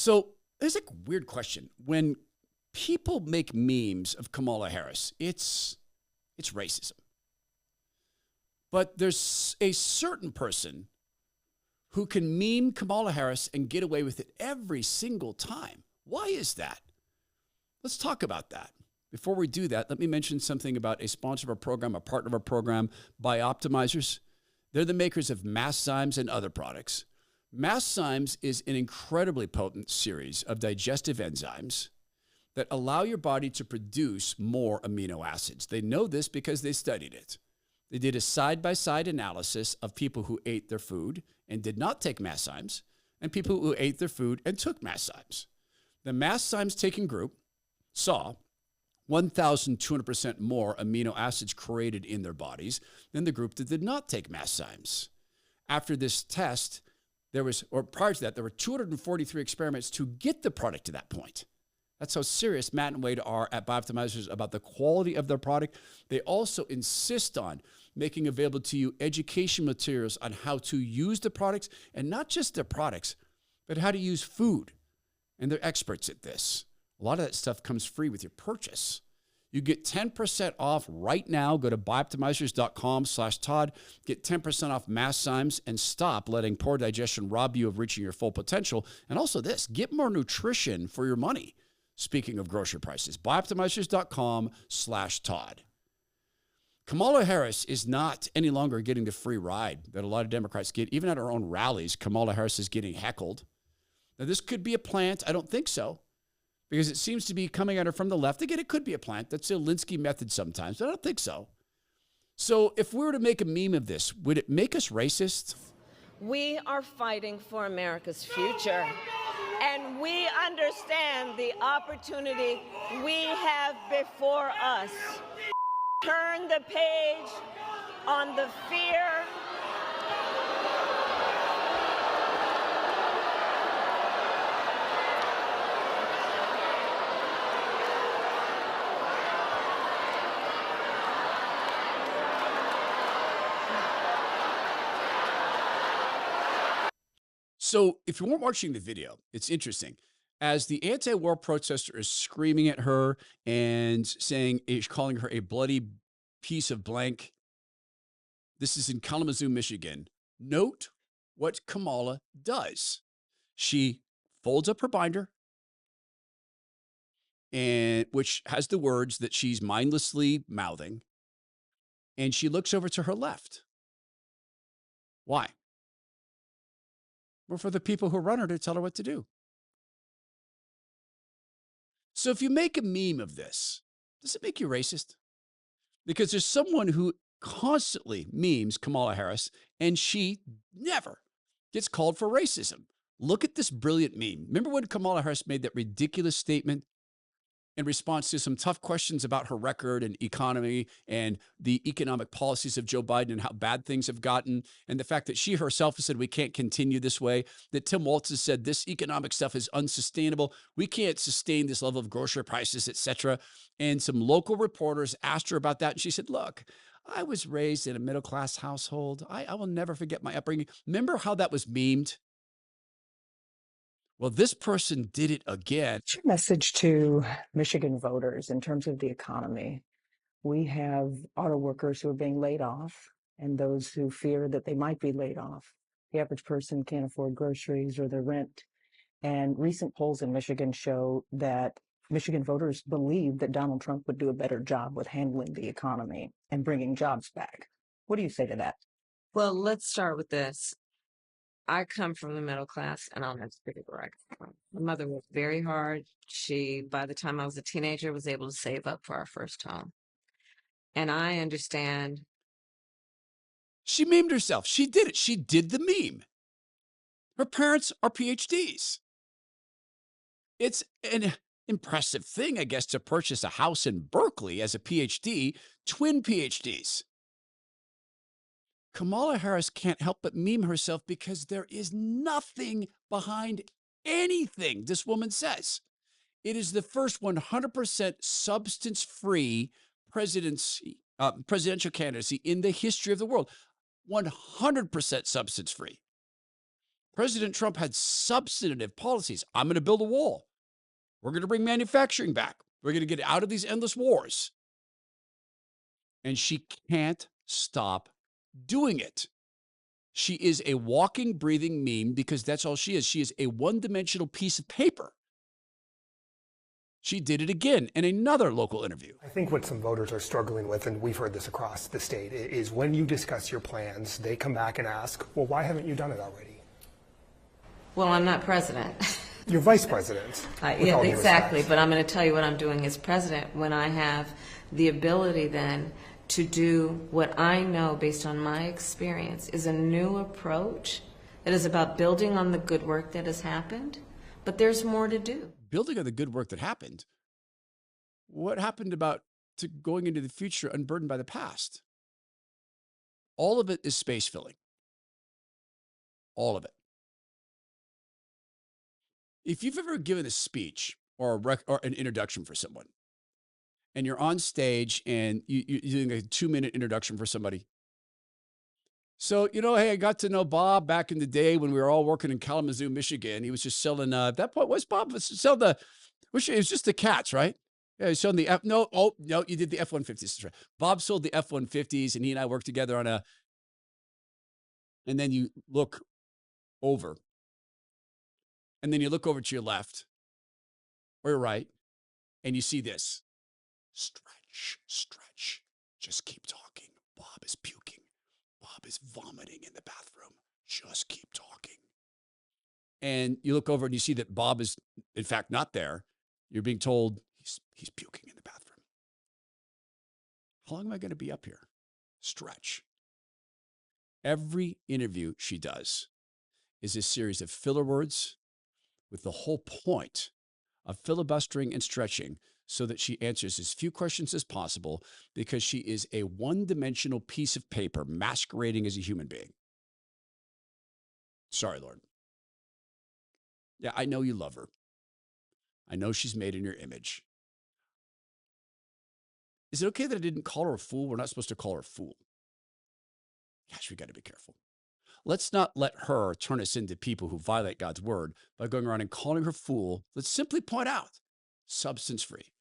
So there's a weird question. When people make memes of Kamala Harris, it's racism. But there's a certain person who can meme Kamala Harris and get away with it every single time. Why is that? Let's talk about that. Before we do that, let me mention something about a sponsor of our program, a partner of our program, Bioptimizers. They're the makers of Masszymes and other products. Masszymes is an incredibly potent series of digestive enzymes that allow your body to produce more amino acids. They know this because they studied it. They did a side-by-side analysis of people who ate their food and did not take Masszymes and people who ate their food and took Masszymes. The Masszymes taking group saw 1,200% more amino acids created in their bodies than the group that did not take Masszymes. After this test, prior to that, there were 243 experiments to get the product to that point. That's how serious Matt and Wade are at Bioptimizers about the quality of their product. They also insist on making available to you education materials on how to use the products, and not just their products, but how to use food. And they're experts at this. A lot of that stuff comes free with your purchase. You get 10% off right now. Go to bioptimizers.com/Todd. Get 10% off Masszymes and stop letting poor digestion rob you of reaching your full potential. And also this, get more nutrition for your money. Speaking of grocery prices, bioptimizers.com/Todd. Kamala Harris is not any longer getting the free ride that a lot of Democrats get. Even at our own rallies, Kamala Harris is getting heckled. Now, this could be a plant. I don't think so, because it seems to be coming at her from the left. Again, it could be a plant. That's the Alinsky method sometimes, but I don't think so. So if we were to make a meme of this, would it make us racist? We are fighting for America's future, and we understand the opportunity we have before us. Turn the page on the fear. So if you weren't watching the video, it's interesting. As the anti-war protester is screaming at her and calling her a bloody piece of blank, this is in Kalamazoo, Michigan. Note what Kamala does. She folds up her binder, which has the words that she's mindlessly mouthing, and she looks over to her left. Why? Well, for the people who run her to tell her what to do. So if you make a meme of this, does it make you racist? Because there's someone who constantly memes Kamala Harris, and she never gets called for racism. Look at this brilliant meme. Remember when Kamala Harris made that ridiculous statement in response to some tough questions about her record and economy and the economic policies of Joe Biden and how bad things have gotten, and the fact that she herself has said we can't continue this way, that Tim Walz has said this economic stuff is unsustainable, we can't sustain this level of grocery prices, etc. And some local reporters asked her about that, and she said, look, I was raised in a middle-class household. I will never forget my upbringing. Remember how that was memed? Well, this person did it again. What's your message to Michigan voters in terms of the economy? We have auto workers who are being laid off and those who fear that they might be laid off. The average person can't afford groceries or their rent. And recent polls in Michigan show that Michigan voters believe that Donald Trump would do a better job with handling the economy and bringing jobs back. What do you say to that? Well, let's start with this. I come from the middle class, and I'll never forget where I come from. My mother worked very hard. She, by the time I was a teenager, was able to save up for our first home. And I understand. She memed herself. She did it. She did the meme. Her parents are PhDs. It's an impressive thing, I guess, to purchase a house in Berkeley as a PhD, twin PhDs. Kamala Harris can't help but meme herself because there is nothing behind anything this woman says. It is the first 100% substance-free presidential candidacy in the history of the world. 100% substance-free. President Trump had substantive policies. I'm going to build a wall. We're going to bring manufacturing back. We're going to get out of these endless wars. And she can't stop doing it. She is a walking, breathing meme because that's all she is. She is a one-dimensional piece of paper. She did it again in another local interview. I think what some voters are struggling with, and we've heard this across the state, is when you discuss your plans, they come back and ask, well, why haven't you done it already? Well, I'm not president. You're vice president. Yeah, exactly. But I'm going to tell you what I'm doing as president when I have the ability then to do what I know based on my experience is a new approach that is about building on the good work that has happened, but there's more to do. Building on the good work that happened. What happened about to going into the future unburdened by the past? All of it is space filling. All of it. If you've ever given a speech or an introduction for someone, and you're on stage and you're doing a 2-minute introduction for somebody. So, hey, I got to know Bob back in the day when we were all working in Kalamazoo, Michigan. He was just selling, at that point, what's Bob? It was just the cats, right? Yeah, he was selling the no, you did the F-150s. Right. Bob sold the F-150s, and he and I worked together on and then you look over. And then you look over to your left or your right, and you see this. Stretch. Just keep talking. Bob is puking. Bob is vomiting in the bathroom. Just keep talking. And you look over and you see that Bob is, in fact, not there. You're being told he's puking in the bathroom. How long am I going to be up here? Stretch. Every interview she does is a series of filler words with the whole point of filibustering and stretching so that she answers as few questions as possible because she is a one-dimensional piece of paper masquerading as a human being. Sorry, Lord. Yeah, I know you love her. I know she's made in your image. Is it okay that I didn't call her a fool? We're not supposed to call her a fool. Gosh, we got to be careful. Let's not let her turn us into people who violate God's word by going around and calling her fool. Let's simply point out substance-free.